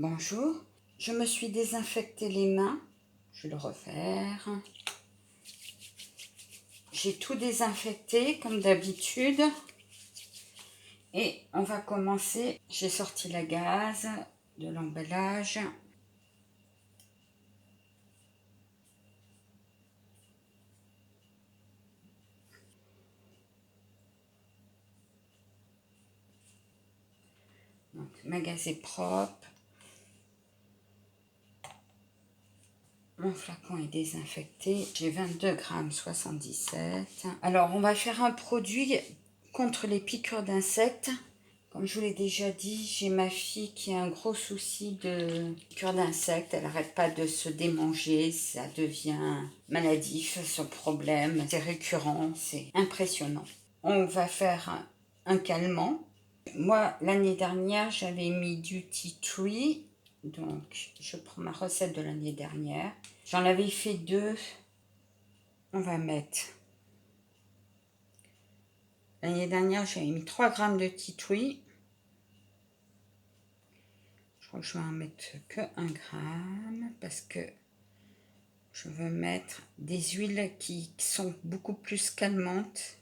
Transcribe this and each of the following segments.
Bonjour, je me suis désinfecté les mains, je vais le refaire. J'ai tout désinfecté comme d'habitude et on va commencer. J'ai sorti la gaze de l'emballage. Donc ma gaze est propre. Mon flacon est désinfecté. J'ai 22,77 g. Alors, on va faire un produit contre les piqûres d'insectes. Comme je vous l'ai déjà dit, j'ai ma fille qui a un gros souci de piqûres d'insectes. Elle n'arrête pas de se démanger. Ça devient maladif, ce problème. C'est récurrent, c'est impressionnant. On va faire un calmant. Moi, l'année dernière, j'avais mis du tea tree. Donc, je prends ma recette de l'année dernière. J'en avais fait 2. On va mettre... L'année dernière, j'avais mis 3 grammes de tea tree. Je crois que je vais en mettre que 1 gramme parce que je veux mettre des huiles qui sont beaucoup plus calmantes.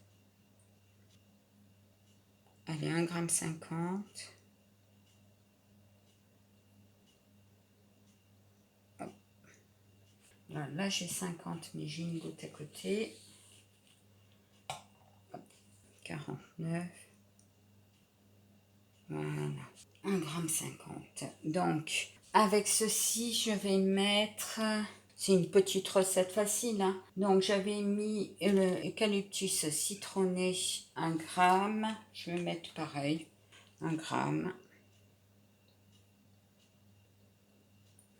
Allez, 1,50 g. Voilà, là, j'ai 50, mais j'ai une goutte à côté. 49. Voilà. 1,50 g. Donc, avec ceci, je vais mettre... C'est une petite recette facile, hein. Donc, j'avais mis l'eucalyptus citronné 1 gramme. Je vais mettre pareil, 1 gramme.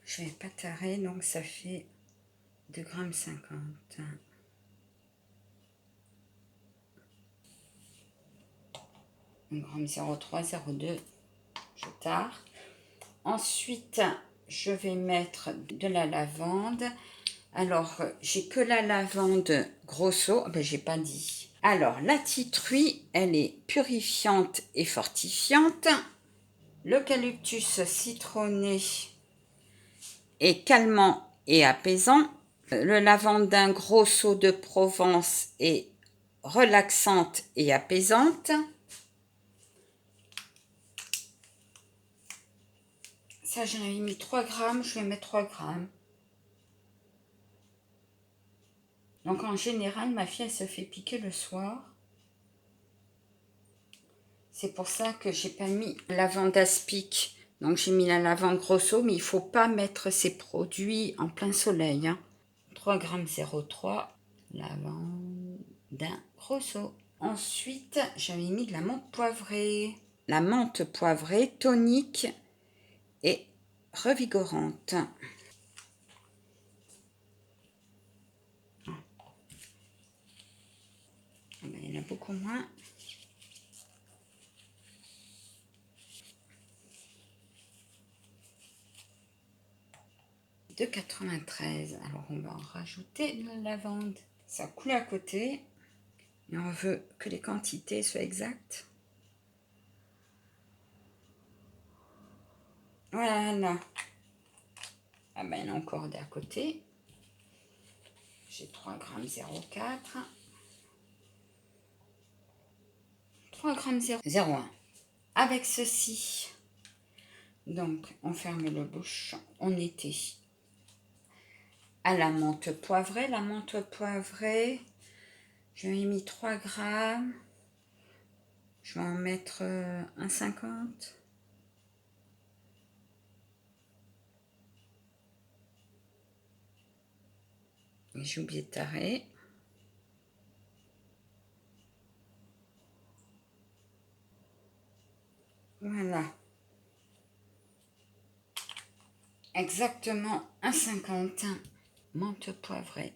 Je vais pas tarer, donc ça fait 2,50 g. 1,03 g, 0,2 g. Je tare. Ensuite, je vais mettre de la lavande. Alors, j'ai que la lavande grosso, ben j'ai pas dit. Alors, la tea tree, elle est purifiante et fortifiante. L'eucalyptus citronné est calmant et apaisant. Le lavandin grosso de Provence est relaxante et apaisante. Ça, j'en avais mis 3 grammes, je vais mettre 3 grammes. Donc en général, ma fille, elle se fait piquer le soir. C'est pour ça que j'ai pas mis lavande aspic. Donc j'ai mis la lavande grosso, mais il faut pas mettre ces produits en plein soleil, hein. 3,03 g lavandin grosso. Ensuite, j'avais mis de la menthe poivrée. La menthe poivrée tonique et revigorante. Il y en a beaucoup moins. De 93. Alors on va en rajouter de la lavande. Ça coule à côté. Et on veut que les quantités soient exactes. Voilà. Ah ben il y en a encore d'à côté. J'ai 3,04 g. 3,001 g. Avec ceci, donc on ferme le bouchon. On était à la menthe poivrée. La menthe poivrée, je lui ai mis 3 grammes. Je vais en mettre 1,50 g. J'ai oublié de tarer. Voilà. Exactement 1,50 g. Menthe poivrée.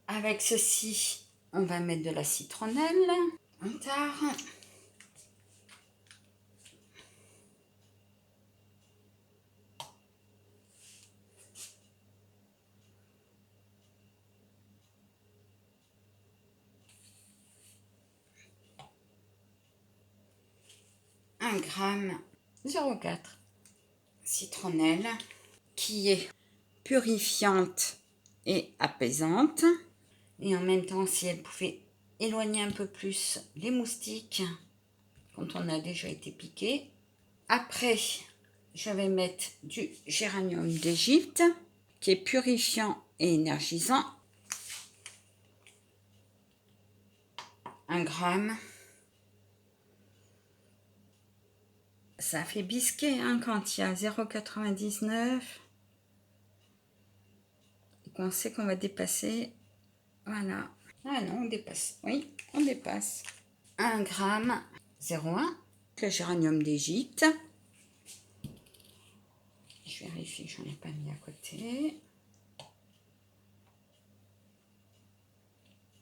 Avec ceci, on va mettre de la citronnelle. On tare. Un gramme 0,4. citronnelle qui est purifiante et apaisante. Et en même temps, si elle pouvait éloigner un peu plus les moustiques quand on a déjà été piqué. Après, je vais mettre du géranium d'Égypte qui est purifiant et énergisant. 1 gramme. Ça fait bisquer hein, quand il y a 0,99 et qu'on sait qu'on va dépasser. Voilà. Ah non, on dépasse. Oui, on dépasse. 1 gramme 0,1. Le géranium d'Égypte. Je vérifie que j'en ai pas mis à côté.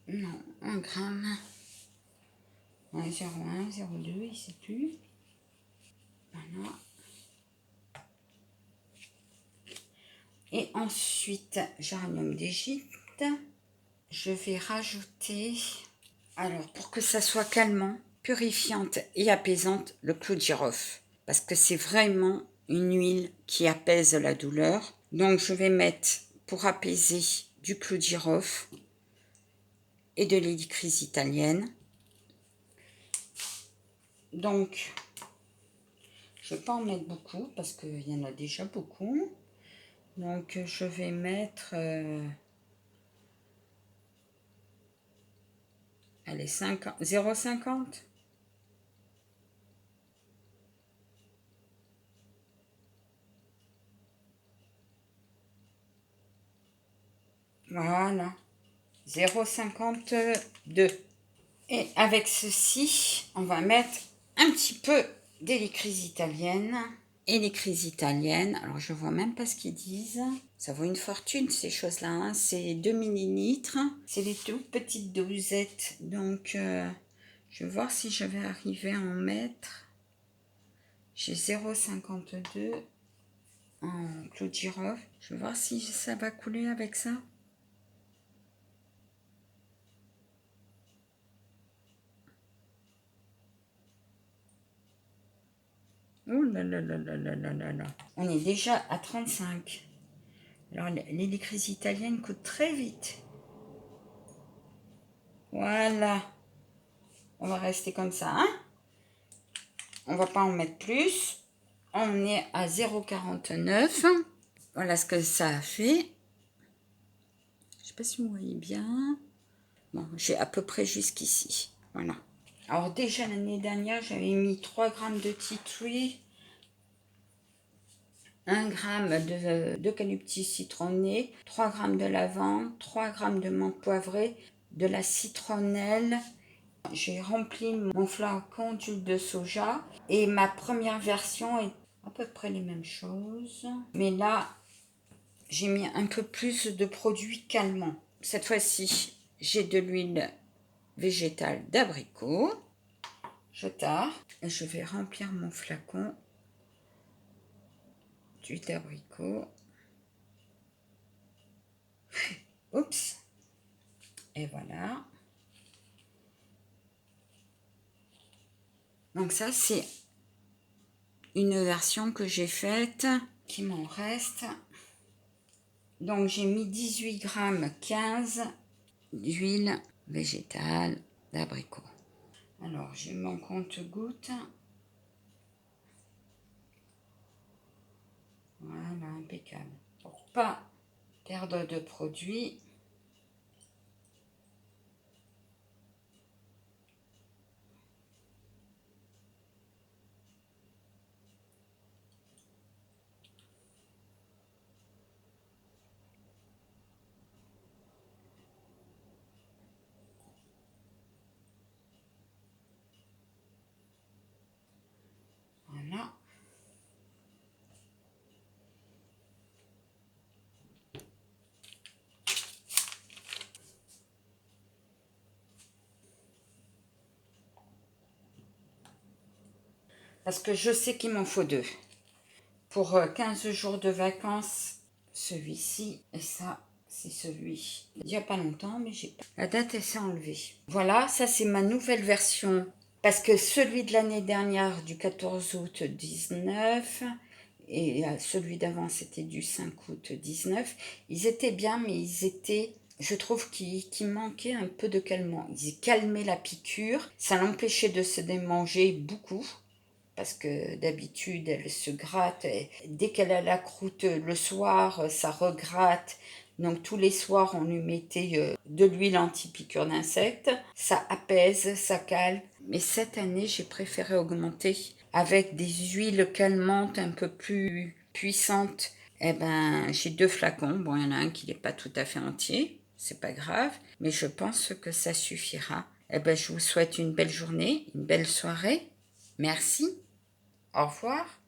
Non, 1 gramme. Ouais, 0,1, 0,2, il ne sait plus. Voilà. Et ensuite, géranium d'Égypte. Je vais rajouter, alors pour que ça soit calmant, purifiante et apaisante, le clou de girofle. Parce que c'est vraiment une huile qui apaise la douleur. Donc je vais mettre, pour apaiser, du clou de girofle et de l'hélicryse italienne. Donc, je ne vais pas en mettre beaucoup parce qu'il y en a déjà beaucoup. Donc je vais mettre... allez, 0,50. Voilà. 0,52. Et avec ceci, on va mettre un petit peu d'hélicryse italienne. Hélicryse italienne, alors je vois même pas ce qu'ils disent. Ça vaut une fortune ces choses-là. Hein. C'est 2 millilitres. C'est des toutes petites dosettes. Donc, je vais voir si je vais arriver à en mettre. J'ai 0,52 en clou de girofle. Je vais voir si ça va couler avec ça. Oh là là là là là là là là. On est déjà à 35. Alors, l'hélicryse italienne coûte très vite. Voilà. On va rester comme ça. Hein, on va pas en mettre plus. On est à 0,49. Voilà ce que ça a fait. Je sais pas si vous voyez bien. Bon, j'ai à peu près jusqu'ici. Voilà. Alors déjà l'année dernière, j'avais mis 3 grammes de tea tree, 1 gramme d'eucalyptus citronné, 3 grammes de lavande, 3 grammes de menthe poivrée, de la citronnelle. J'ai rempli mon flacon d'huile de soja et ma première version est à peu près les mêmes choses. Mais là, j'ai mis un peu plus de produits calmants. Cette fois-ci, j'ai de l'huile végétale d'abricot. Je tare et je vais remplir mon flacon d'huile d'abricot. Oups. Et voilà. Donc ça, c'est une version que j'ai faite. Qui m'en reste. Donc j'ai mis 18 grammes 15 d'huile végétale d'abricot. Alors j'ai mon compte-gouttes. Voilà, impeccable. Pour pas perdre de produit. Voilà. Parce que je sais qu'il m'en faut 2. Pour 15 jours de vacances, celui-ci et ça, c'est celui. Il n'y a pas longtemps, mais j'ai pas. La date, elle s'est enlevée. Voilà, ça c'est ma nouvelle version. Parce que celui de l'année dernière, du 14 août 19, et celui d'avant c'était du 5 août 19. Ils étaient bien, mais ils étaient, je trouve qu'il manquait un peu de calmant. Ils calmaient la piqûre, ça l'empêchait de se démanger beaucoup, parce que d'habitude elle se gratte, et dès qu'elle a la croûte le soir, ça regratte. Donc tous les soirs on lui mettait de l'huile anti-piqûre d'insectes, ça apaise, ça calme. Mais cette année j'ai préféré augmenter avec des huiles calmantes un peu plus puissantes. Eh ben j'ai 2 flacons, bon il y en a un qui n'est pas tout à fait entier, c'est pas grave, mais je pense que ça suffira. Eh ben je vous souhaite une belle journée, une belle soirée. Merci. Au revoir.